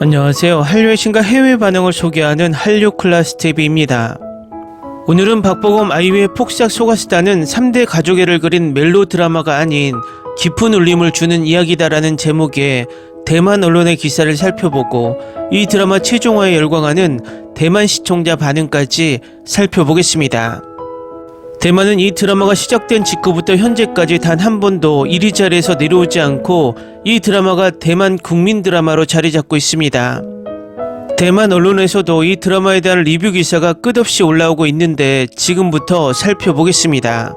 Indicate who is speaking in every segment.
Speaker 1: 안녕하세요. 한류의 신과 해외 반응을 소개하는 한류 클라스 TV입니다. 오늘은 박보검 아이유의 폭삭 속았수다는 3대 가족애를 그린 멜로 드라마가 아닌 깊은 울림을 주는 이야기다라는 제목의 대만 언론의 기사를 살펴보고 이 드라마 최종화에 열광하는 대만 시청자 반응까지 살펴보겠습니다. 대만은 이 드라마가 시작된 직후부터 현재까지 단 한 번도 1위 자리에서 내려오지 않고 이 드라마가 대만 국민 드라마로 자리 잡고 있습니다. 대만 언론에서도 이 드라마에 대한 리뷰 기사가 끝없이 올라오고 있는데 지금부터 살펴보겠습니다.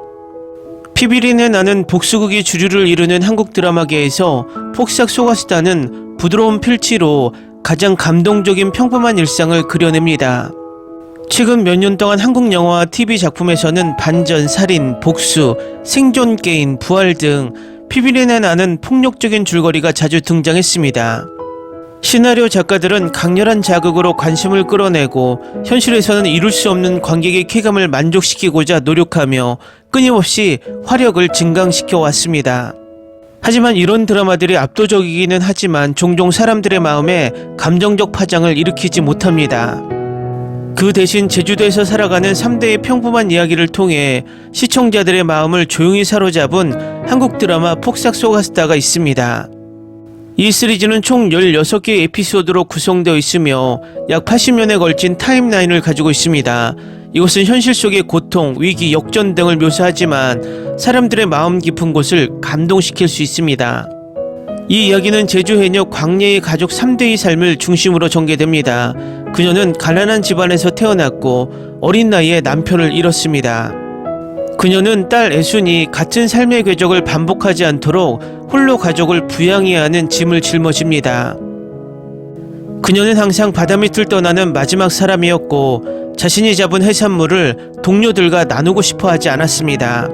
Speaker 1: 피비린내 나는 복수극이 주류를 이루는 한국 드라마계에서 폭삭 속았수다는 부드러운 필치로 가장 감동적인 평범한 일상을 그려냅니다. 최근 몇 년 동안 한국 영화와 TV 작품에서는 반전, 살인, 복수, 생존 게임, 부활 등 피비린내 나는 폭력적인 줄거리가 자주 등장했습니다. 시나리오 작가들은 강렬한 자극으로 관심을 끌어내고 현실에서는 이룰 수 없는 관객의 쾌감을 만족시키고자 노력하며 끊임없이 화력을 증강시켜 왔습니다. 하지만 이런 드라마들이 압도적이기는 하지만 종종 사람들의 마음에 감정적 파장을 일으키지 못합니다. 그 대신 제주도에서 살아가는 3대의 평범한 이야기를 통해 시청자들의 마음을 조용히 사로잡은 한국 드라마 폭삭 속았수다가 있습니다. 이 시리즈는 총 16개의 에피소드로 구성되어 있으며 약 80년에 걸친 타임라인을 가지고 있습니다. 이것은 현실 속의 고통, 위기, 역전 등을 묘사하지만 사람들의 마음 깊은 곳을 감동시킬 수 있습니다. 이 이야기는 제주 해녀 광예의 가족 3대의 삶을 중심으로 전개됩니다. 그녀는 가난한 집안에서 태어났고 어린 나이에 남편을 잃었습니다. 그녀는 딸 애순이 같은 삶의 궤적을 반복하지 않도록 홀로 가족을 부양해야 하는 짐을 짊어집니다. 그녀는 항상 바다 밑을 떠나는 마지막 사람이었고 자신이 잡은 해산물을 동료들과 나누고 싶어 하지 않았습니다.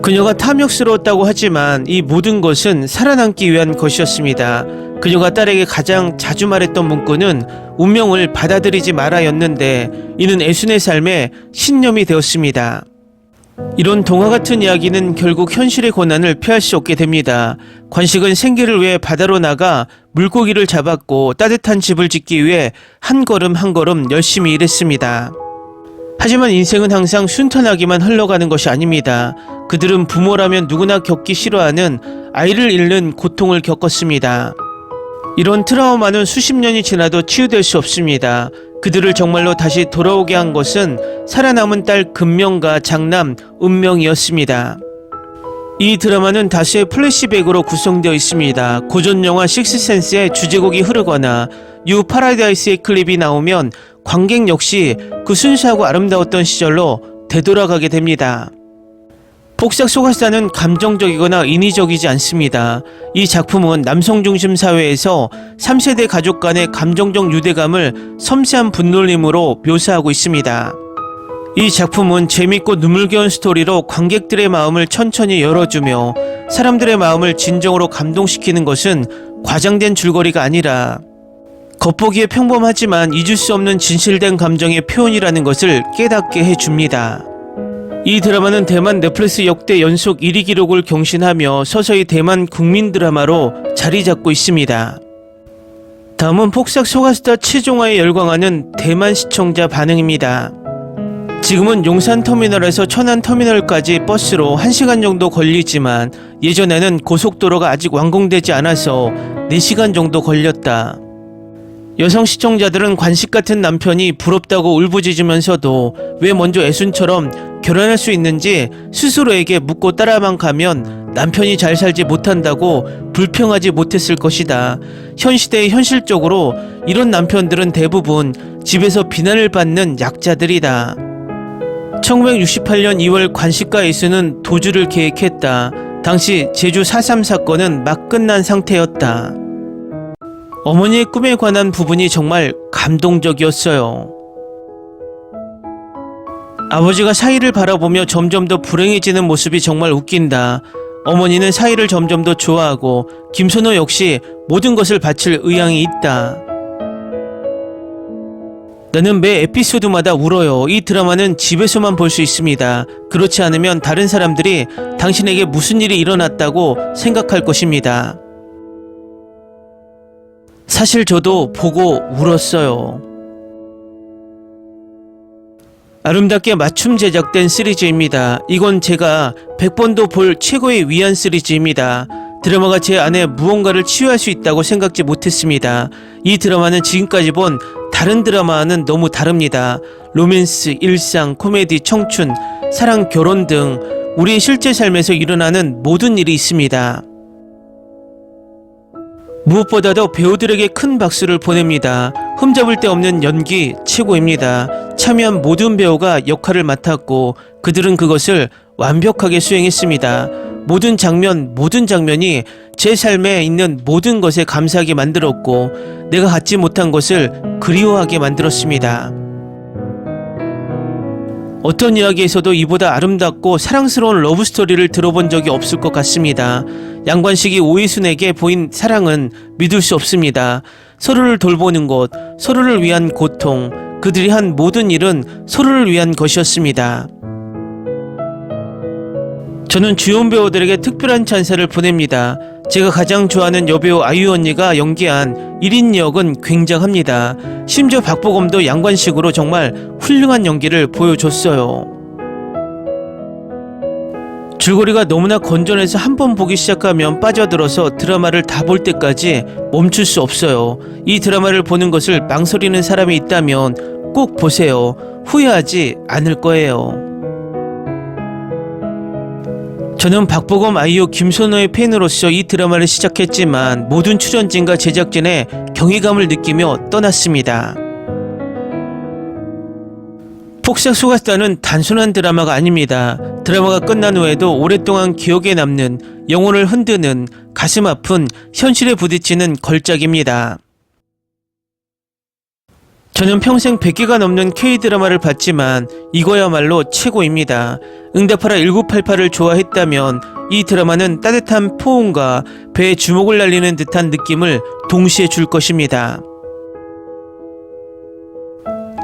Speaker 1: 그녀가 탐욕스러웠다고 하지만 이 모든 것은 살아남기 위한 것이었습니다. 그녀가 딸에게 가장 자주 말했던 문구는 운명을 받아들이지 마라였는데 이는 애순의 삶에 신념이 되었습니다. 이런 동화 같은 이야기는 결국 현실의 고난을 피할 수 없게 됩니다. 관식은 생계를 위해 바다로 나가 물고기를 잡았고 따뜻한 집을 짓기 위해 한 걸음 한 걸음 열심히 일했습니다. 하지만 인생은 항상 순탄하게만 흘러가는 것이 아닙니다. 그들은 부모라면 누구나 겪기 싫어하는 아이를 잃는 고통을 겪었습니다. 이런 트라우마는 수십 년이 지나도 치유될 수 없습니다. 그들을 정말로 다시 돌아오게 한 것은 살아남은 딸 금명과 장남 은명이었습니다. 이 드라마는 다수의 플래시백으로 구성되어 있습니다. 고전 영화 식스센스의 주제곡이 흐르거나 뉴 파라다이스의 클립이 나오면 관객 역시 그 순수하고 아름다웠던 시절로 되돌아가게 됩니다. 폭삭 속았수다는 감정적이거나 인위적이지 않습니다. 이 작품은 남성 중심 사회에서 3세대 가족 간의 감정적 유대감을 섬세한 분놀림으로 묘사하고 있습니다. 이 작품은 재밌고 눈물겨운 스토리로 관객들의 마음을 천천히 열어주며 사람들의 마음을 진정으로 감동시키는 것은 과장된 줄거리가 아니라 겉보기에 평범하지만 잊을 수 없는 진실된 감정의 표현이라는 것을 깨닫게 해줍니다. 이 드라마는 대만 넷플릭스 역대 연속 1위 기록을 경신하며 서서히 대만 국민 드라마로 자리 잡고 있습니다. 다음은 폭삭 속았수다 최종화에 열광하는 대만 시청자 반응입니다. 지금은 용산터미널에서 천안터미널까지 버스로 1시간 정도 걸리지만 예전에는 고속도로가 아직 완공되지 않아서 4시간 정도 걸렸다. 여성 시청자들은 관식 같은 남편이 부럽다고 울부짖으면서도 왜 먼저 애순처럼 결혼할 수 있는지 스스로에게 묻고 따라만 가면 남편이 잘 살지 못한다고 불평하지 못했을 것이다. 현 시대에 현실적으로 이런 남편들은 대부분 집에서 비난을 받는 약자들이다. 1968년 2월 관식과 애순은 도주를 계획했다. 당시 제주 4.3 사건은 막 끝난 상태였다. 어머니의 꿈에 관한 부분이 정말 감동적이었어요. 아버지가 사이를 바라보며 점점 더 불행해지는 모습이 정말 웃긴다. 어머니는 사이를 점점 더 좋아하고 김선호 역시 모든 것을 바칠 의향이 있다. 나는 매 에피소드마다 울어요. 이 드라마는 집에서만 볼 수 있습니다. 그렇지 않으면 다른 사람들이 당신에게 무슨 일이 일어났다고 생각할 것입니다. 사실 저도 보고 울었어요. 아름답게 맞춤 제작된 시리즈입니다. 이건 제가 100번도 볼 최고의 위안 시리즈입니다. 드라마가 제 안에 무언가를 치유할 수 있다고 생각지 못했습니다. 이 드라마는 지금까지 본 다른 드라마와는 너무 다릅니다. 로맨스, 일상, 코미디, 청춘, 사랑, 결혼 등 우리의 실제 삶에서 일어나는 모든 일이 있습니다. 무엇보다도 배우들에게 큰 박수를 보냅니다. 흠잡을 데 없는 연기 최고입니다. 참여한 모든 배우가 역할을 맡았고 그들은 그것을 완벽하게 수행했습니다. 모든 장면이 제 삶에 있는 모든 것에 감사하게 만들었고 내가 갖지 못한 것을 그리워하게 만들었습니다. 어떤 이야기에서도 이보다 아름답고 사랑스러운 러브스토리를 들어본 적이 없을 것 같습니다. 양관식이 오이순에게 보인 사랑은 믿을 수 없습니다. 서로를 돌보는 것, 서로를 위한 고통, 그들이 한 모든 일은 서로를 위한 것이었습니다. 저는 주연 배우들에게 특별한 찬사를 보냅니다. 제가 가장 좋아하는 여배우 아이유 언니가 연기한 1인 역은 굉장합니다. 심지어 박보검도 양관식으로 정말 훌륭한 연기를 보여줬어요. 줄거리가 너무나 건전해서 한 번 보기 시작하면 빠져들어서 드라마를 다 볼 때까지 멈출 수 없어요. 이 드라마를 보는 것을 망설이는 사람이 있다면 꼭 보세요. 후회하지 않을 거예요. 저는 박보검, 아이유, 김선호의 팬으로서 이 드라마를 시작했지만 모든 출연진과 제작진의 경외감을 느끼며 떠났습니다. 폭삭 소가수다는 단순한 드라마가 아닙니다. 드라마가 끝난 후에도 오랫동안 기억에 남는, 영혼을 흔드는, 가슴 아픈, 현실에 부딪히는 걸작입니다. 저는 평생 100개가 넘는 K드라마를 봤지만 이거야말로 최고입니다. 응답하라 1988을 좋아했다면 이 드라마는 따뜻한 포옹과 배에 주먹을 날리는 듯한 느낌을 동시에 줄 것입니다.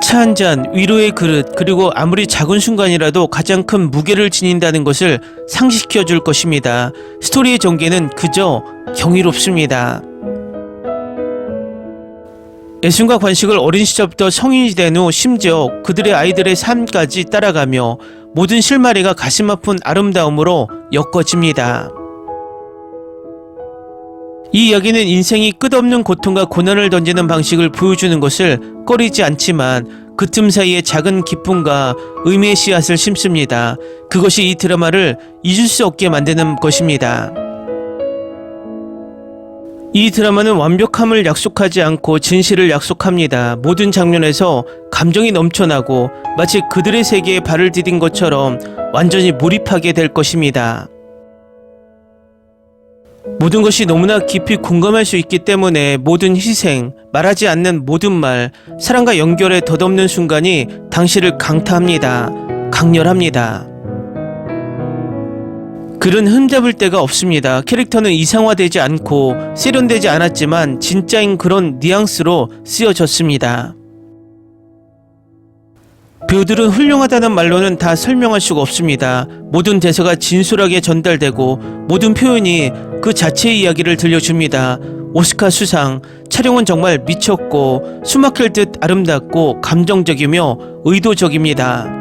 Speaker 1: 차 한 잔, 위로의 그릇, 그리고 아무리 작은 순간이라도 가장 큰 무게를 지닌다는 것을 상기시켜 줄 것입니다. 스토리의 전개는 그저 경이롭습니다. 애순과 관식을 어린 시절부터 성인이 된 후 심지어 그들의 아이들의 삶까지 따라가며 모든 실마리가 가슴 아픈 아름다움으로 엮어집니다. 이 이야기는 인생이 끝없는 고통과 고난을 던지는 방식을 보여주는 것을 꺼리지 않지만 그 틈 사이에 작은 기쁨과 의미의 씨앗을 심습니다. 그것이 이 드라마를 잊을 수 없게 만드는 것입니다. 이 드라마는 완벽함을 약속하지 않고 진실을 약속합니다. 모든 장면에서 감정이 넘쳐나고 마치 그들의 세계에 발을 디딘 것처럼 완전히 몰입하게 될 것입니다. 모든 것이 너무나 깊이 공감할 수 있기 때문에 모든 희생, 말하지 않는 모든 말, 사랑과 연결에 덧없는 순간이 당시를 강타합니다. 강렬합니다. 글은 흠잡을 데가 없습니다. 캐릭터는 이상화되지 않고 세련되지 않았지만 진짜인 그런 뉘앙스로 쓰여졌습니다. 배우들은 훌륭하다는 말로는 다 설명할 수가 없습니다. 모든 대사가 진솔하게 전달되고 모든 표현이 그 자체의 이야기를 들려줍니다. 오스카 수상, 촬영은 정말 미쳤고 숨막힐 듯 아름답고 감정적이며 의도적입니다.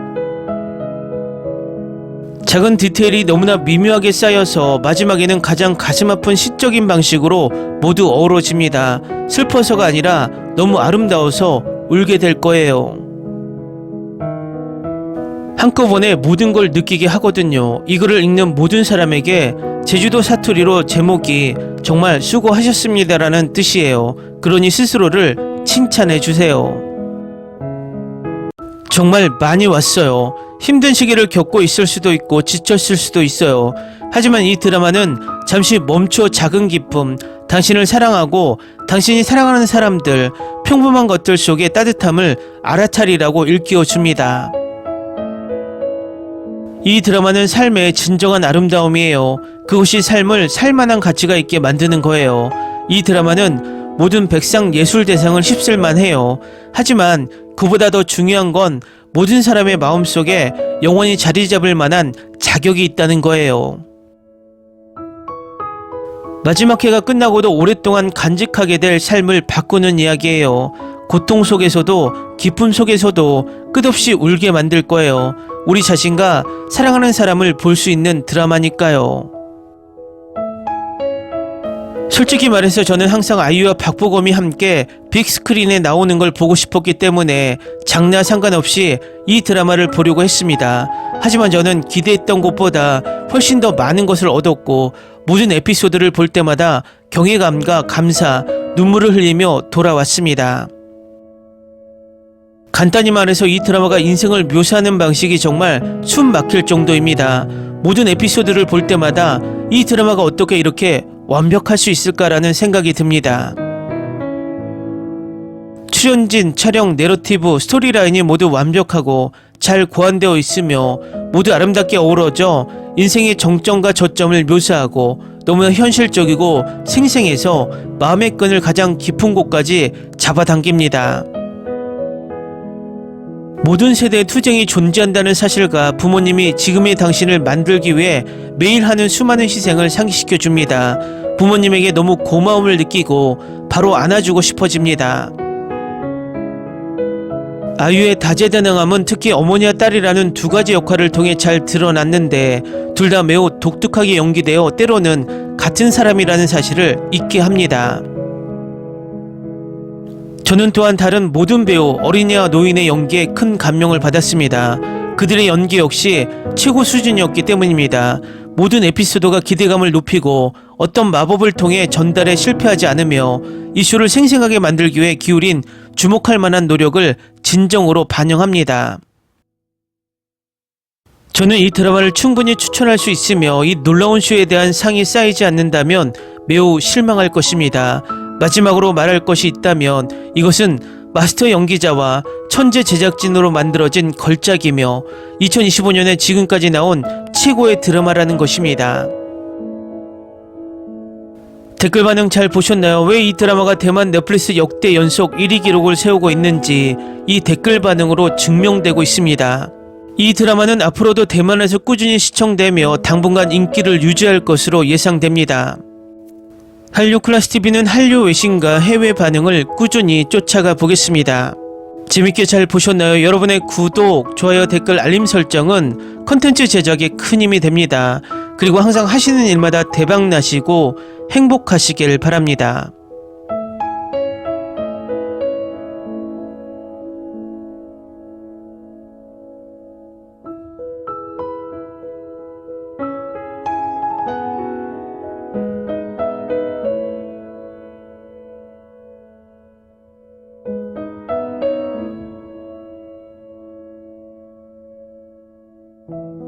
Speaker 1: 작은 디테일이 너무나 미묘하게 쌓여서 마지막에는 가장 가슴 아픈 시적인 방식으로 모두 어우러집니다. 슬퍼서가 아니라 너무 아름다워서 울게 될 거예요. 한꺼번에 모든 걸 느끼게 하거든요. 이 글을 읽는 모든 사람에게 제주도 사투리로 제목이 정말 수고하셨습니다라는 뜻이에요. 그러니 스스로를 칭찬해 주세요. 정말 많이 왔어요. 힘든 시기를 겪고 있을 수도 있고 지쳤을 수도 있어요. 하지만 이 드라마는 잠시 멈춰 작은 기쁨, 당신을 사랑하고 당신이 사랑하는 사람들, 평범한 것들 속의 따뜻함을 알아차리라고 일깨워줍니다. 이 드라마는 삶의 진정한 아름다움이에요. 그것이 삶을 살만한 가치가 있게 만드는 거예요. 이 드라마는 모든 백상 예술대상을 휩쓸만 해요. 하지만 그보다 더 중요한 건 모든 사람의 마음속에 영원히 자리 잡을 만한 자격이 있다는 거예요. 마지막 회가 끝나고도 오랫동안 간직하게 될 삶을 바꾸는 이야기예요. 고통 속에서도 기쁨 속에서도 끝없이 울게 만들 거예요. 우리 자신과 사랑하는 사람을 볼 수 있는 드라마니까요. 솔직히 말해서 저는 항상 아이유와 박보검이 함께 빅스크린에 나오는 걸 보고 싶었기 때문에 장르와 상관없이 이 드라마를 보려고 했습니다. 하지만 저는 기대했던 것보다 훨씬 더 많은 것을 얻었고 모든 에피소드를 볼 때마다 경외감과 감사, 눈물을 흘리며 돌아왔습니다. 간단히 말해서 이 드라마가 인생을 묘사하는 방식이 정말 숨 막힐 정도입니다. 모든 에피소드를 볼 때마다 이 드라마가 어떻게 이렇게 완벽할 수 있을까라는 생각이 듭니다. 출연진, 촬영, 내러티브, 스토리라인이 모두 완벽하고 잘 고안되어 있으며 모두 아름답게 어우러져 인생의 정점과 저점을 묘사하고 너무나 현실적이고 생생해서 마음의 끈을 가장 깊은 곳까지 잡아당깁니다. 모든 세대의 투쟁이 존재한다는 사실과 부모님이 지금의 당신을 만들기 위해 매일 하는 수많은 희생을 상기시켜 줍니다. 부모님에게 너무 고마움을 느끼고 바로 안아주고 싶어집니다. 아이유의 다재다능함은 특히 어머니와 딸이라는 두 가지 역할을 통해 잘 드러났는데 둘 다 매우 독특하게 연기되어 때로는 같은 사람이라는 사실을 잊게 합니다. 저는 또한 다른 모든 배우, 어린이와 노인의 연기에 큰 감명을 받았습니다. 그들의 연기 역시 최고 수준이었기 때문입니다. 모든 에피소드가 기대감을 높이고 어떤 마법을 통해 전달에 실패하지 않으며 이슈를 생생하게 만들기 위해 기울인 주목할 만한 노력을 진정으로 반영합니다. 저는 이 드라마를 충분히 추천할 수 있으며 이 놀라운 쇼에 대한 상이 쌓이지 않는다면 매우 실망할 것입니다. 마지막으로 말할 것이 있다면 이것은 마스터 연기자와 천재 제작진으로 만들어진 걸작이며 2025년에 지금까지 나온 최고의 드라마라는 것입니다. 댓글 반응 잘 보셨나요? 왜 이 드라마가 대만 넷플릭스 역대 연속 1위 기록을 세우고 있는지 이 댓글 반응으로 증명되고 있습니다. 이 드라마는 앞으로도 대만에서 꾸준히 시청되며 당분간 인기를 유지할 것으로 예상됩니다. 한류클래스TV는 한류 외신과 해외 반응을 꾸준히 쫓아가 보겠습니다. 재밌게 잘 보셨나요? 여러분의 구독, 좋아요, 댓글, 알림 설정은 컨텐츠 제작에 큰 힘이 됩니다. 그리고 항상 하시는 일마다 대박 나시고 행복하시길 바랍니다.
Speaker 2: you